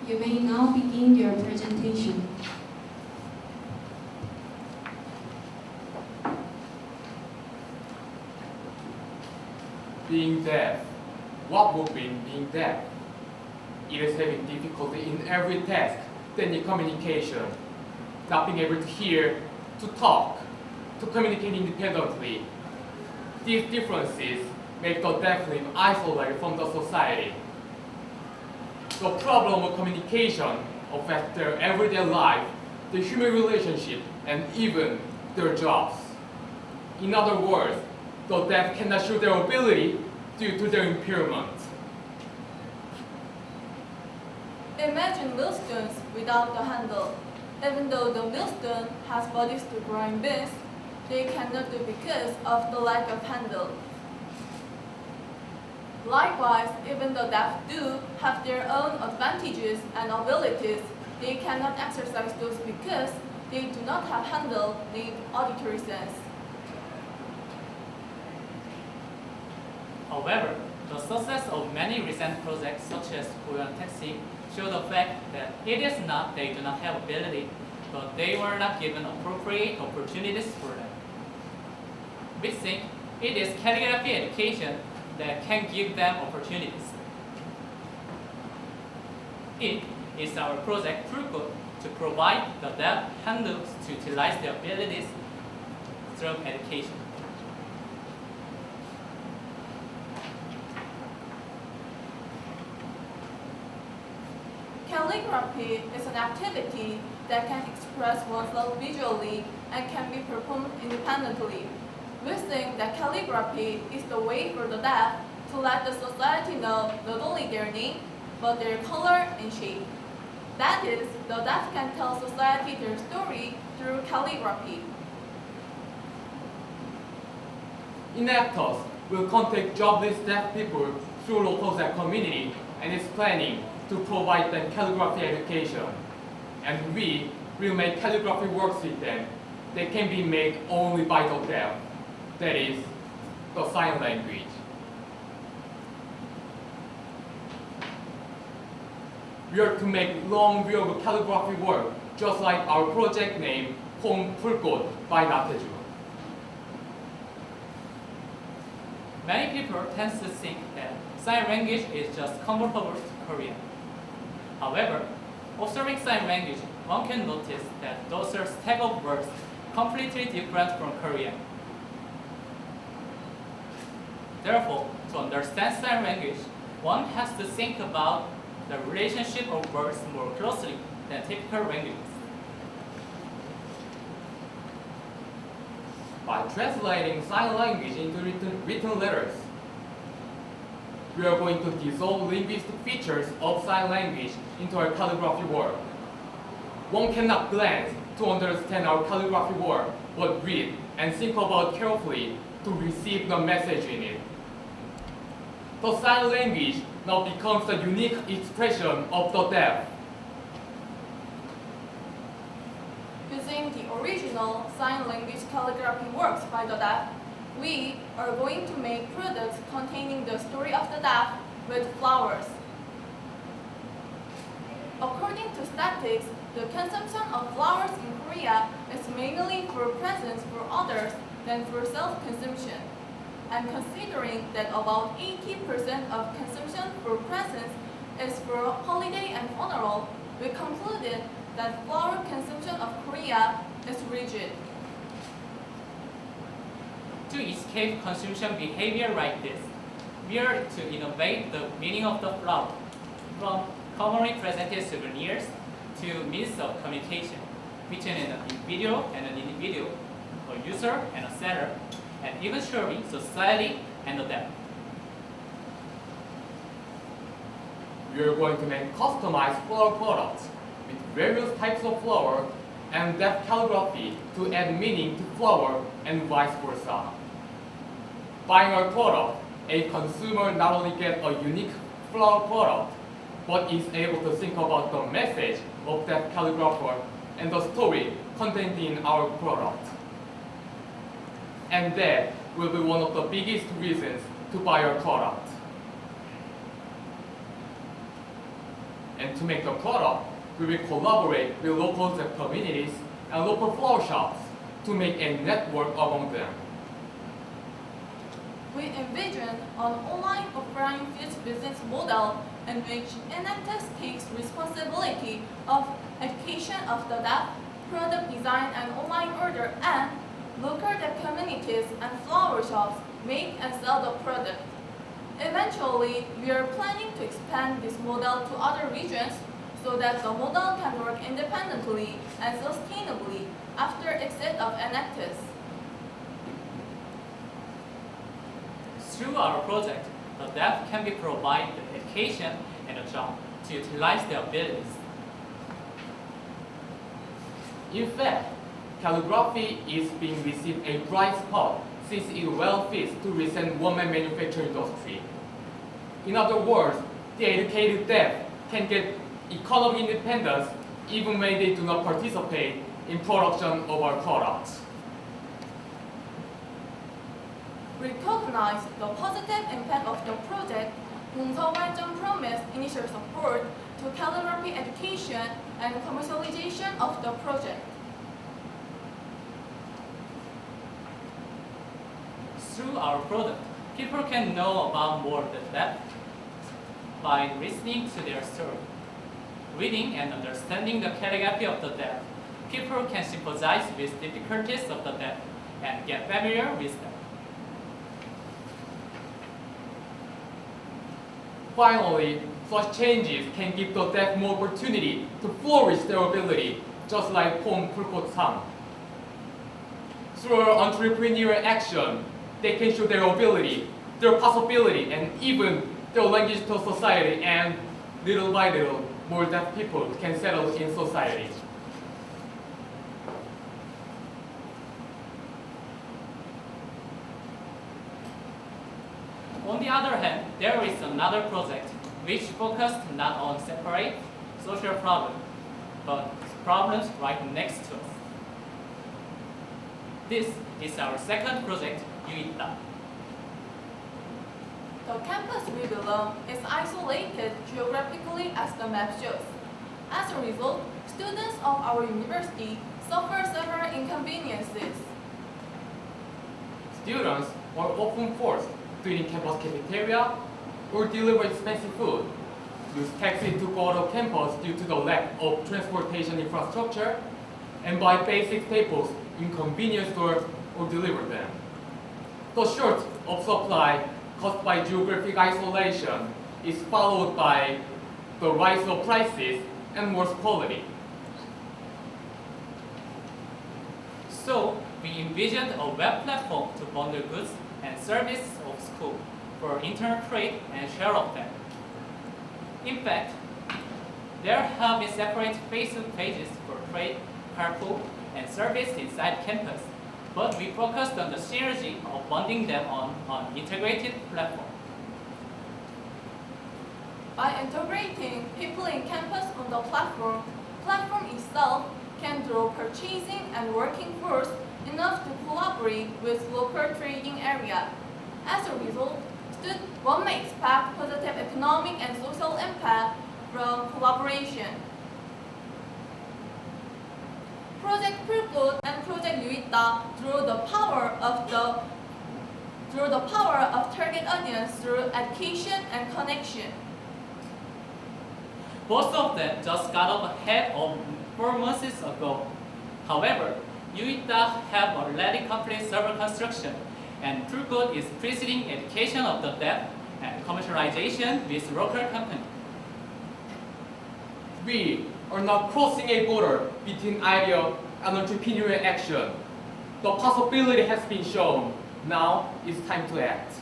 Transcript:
You may now begin your presentation. Being deaf. What would be being deaf? It is having difficulty in every task, then in communication, not being able to hear, to talk, to communicate independently. These differences make the deafling isolated from the society. The problem of communication affects their everyday life, the human relationship, and even their jobs. In other words, the deaf cannot show their ability due to their impairment. Imagine millstones without the handle. Even though the millstone has bodies to grind beans, they cannot do because of the lack of handle. Likewise, even the deaf do have their own advantages and abilities, they cannot exercise those because they do not have handle named auditory sense. However, the success of many recent projects such as Goyeon Taxi show the fact that it is not they do not have ability, but they were not given appropriate opportunities for them. We think it is calligraphy education that can give them opportunities. It is our project purpose to provide the deaf handles to utilize their abilities through education. Calligraphy is an activity that can express oneself visually and can be performed independently. We think that calligraphy is the way for the deaf to let the society know not only their name, but their color and shape. That is, the deaf can tell society their story through calligraphy. Enactors will contact jobless deaf people through local deaf community and is planning to provide them calligraphy education. And we will make calligraphy works with them that can be made only by the deaf, that is, the sign language. We are to make long viewable calligraphy work, just like our project name, Home Pulkot by Nateju. Many people tend to think that sign language is just comparable to Korean. However, observing sign language, one can notice that those are stack of words completely different from Korean. Therefore, to understand sign language, one has to think about the relationship of words more closely than typical languages. By translating sign language into written letters, we are going to dissolve linguistic features of sign language into our calligraphy work. One cannot glance to understand our calligraphy work, but read and think about carefully to receive the message in it. The sign language now becomes the unique expression of the deaf. Using the original sign language calligraphy works by the deaf, we are going to make products containing the story of the deaf with flowers. According to statistics, the consumption of flowers in Korea is mainly for presents for others than for self-consumption. And considering that about 80% of consumption for presents is for holiday and funeral, we concluded that flower consumption of Korea is rigid. To escape consumption behavior like this, we are to innovate the meaning of the flower, from commonly presented souvenirs to means of communication between an individual and an individual, a user and a seller, and even serving society and the deaf. We are going to make customized flower products with various types of flower and deaf calligraphy to add meaning to flower and vice versa. Buying our product, a consumer not only gets a unique flower product, but is able to think about the message of that calligrapher and the story contained in our product. And that will be one of the biggest reasons to buy our product. And to make the product, we will collaborate with local communities and local flower shops to make a network among them. We envision an online offline fused business model in which NFTS takes responsibility of education of the deaf, product design and online order, and local deaf communities and flower shops make and sell the product. Eventually, we are planning to expand this model to other regions so that the model can work independently and sustainably after exit of NFTS. Through our project, the deaf can be provided education and a job to utilize their abilities. In fact, calligraphy is being received a bright spot since it well fits to recent woman manufacturing industry. In other words, the educated deaf can get economic independence even when they do not participate in production of our products. Recognize the positive impact of the project, 봉사활동 promised initial support to calligraphy education and commercialization of the project. Through our product, people can know about more the deaf by listening to their story. Reading and understanding the calligraphy of the deaf, people can sympathize with difficulties of the deaf and get familiar with them. Finally, such changes can give the deaf more opportunity to flourish their ability, just like Pom Pulkot-sang. Through entrepreneurial action, they can show their ability, their possibility, and even their language to society, and little by little, more deaf people can settle in society. On the other hand, there is another project which focused not on separate social problems, but problems right next to us. This is our second project, 유있다. The campus we belong is isolated geographically as the map shows. As a result, students of our university suffer several inconveniences. Students are often forced to eat in campus cafeteria or deliver expensive food, use taxi to go to campus due to the lack of transportation infrastructure, and buy basic staples in convenience stores or deliver them. The short of supply caused by geographic isolation is followed by the rise of prices and worse quality. So, we envisioned a web platform to bundle goods and services of school for internal trade and share of them. In fact, there have been separate Facebook pages for trade, carpool, and service inside campus, but we focused on the synergy of bundling them on an integrated platform. By integrating people in campus on the platform itself can draw purchasing and working force enough to collaborate with local trading area. As a result, one may expect positive economic and social impact from collaboration. Project Pulkot and Project 유있다 through the power of target audience through education and connection. Both of them just got off ahead of 4 months ago. However, 유있다 have already completed several construction, and Pulkot is preceding education of the deaf and commercialization with local company. We are now crossing a border between idea and entrepreneurial action. The possibility has been shown. Now it's time to act.